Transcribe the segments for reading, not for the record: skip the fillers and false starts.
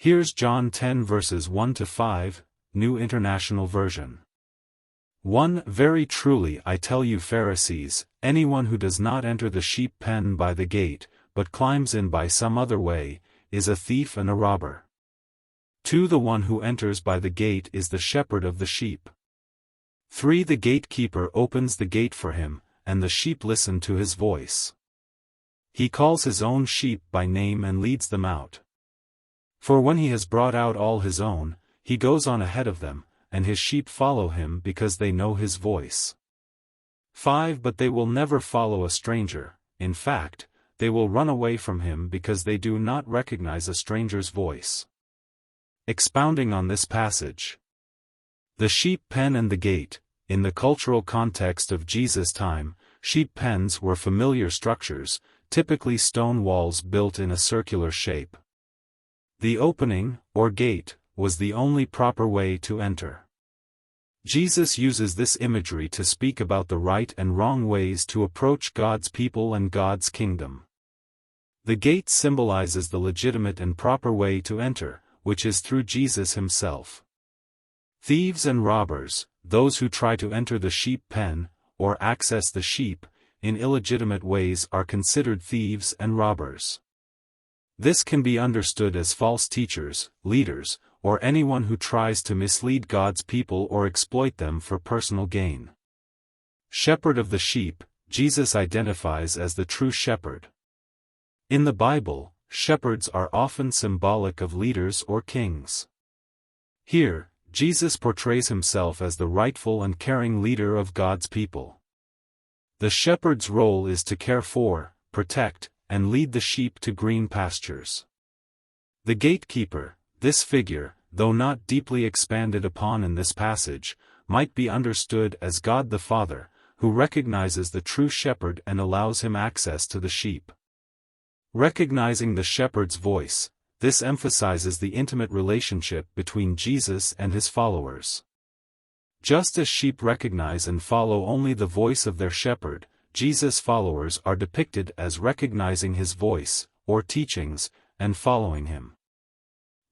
Here's John 10 verses 1 to 5, New International Version. 1. Very truly I tell you Pharisees, anyone who does not enter the sheep pen by the gate, but climbs in by some other way, is a thief and a robber. 2. The one who enters by the gate is the shepherd of the sheep. 3. The gatekeeper opens the gate for him, and the sheep listen to his voice. He calls his own sheep by name and leads them out. For when he has brought out all his own, he goes on ahead of them, and his sheep follow him because they know his voice. 5. But they will never follow a stranger, in fact, they will run away from him because they do not recognize a stranger's voice. Expounding on this passage. The sheep pen and the gate. In the cultural context of Jesus' time, sheep pens were familiar structures, typically stone walls built in a circular shape. The opening, or gate, was the only proper way to enter. Jesus uses this imagery to speak about the right and wrong ways to approach God's people and God's kingdom. The gate symbolizes the legitimate and proper way to enter, which is through Jesus himself. Thieves and robbers, those who try to enter the sheep pen, or access the sheep, in illegitimate ways are considered thieves and robbers. This can be understood as false teachers, leaders, or anyone who tries to mislead God's people or exploit them for personal gain. Shepherd of the sheep, Jesus identifies as the true shepherd. In the Bible, shepherds are often symbolic of leaders or kings. Here, Jesus portrays himself as the rightful and caring leader of God's people. The shepherd's role is to care for, protect, and lead the sheep to green pastures. The gatekeeper, this figure, though not deeply expanded upon in this passage, might be understood as God the Father, who recognizes the true shepherd and allows him access to the sheep. Recognizing the shepherd's voice, this emphasizes the intimate relationship between Jesus and his followers. Just as sheep recognize and follow only the voice of their shepherd, Jesus' followers are depicted as recognizing his voice, or teachings, and following him.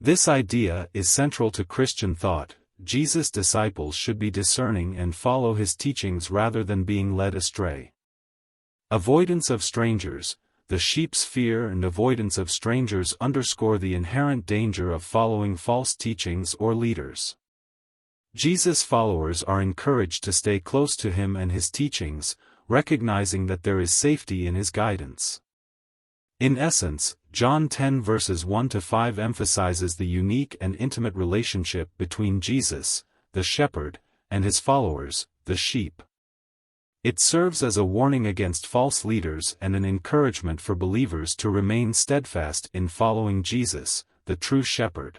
This idea is central to Christian thought. Jesus' disciples should be discerning and follow his teachings rather than being led astray. Avoidance of strangers. The sheep's fear and avoidance of strangers underscore the inherent danger of following false teachings or leaders. Jesus' followers are encouraged to stay close to him and his teachings, recognizing that there is safety in his guidance. In essence, John 10 verses 1 to 5 emphasizes the unique and intimate relationship between Jesus, the shepherd, and his followers, the sheep. It serves as a warning against false leaders and an encouragement for believers to remain steadfast in following Jesus, the true shepherd.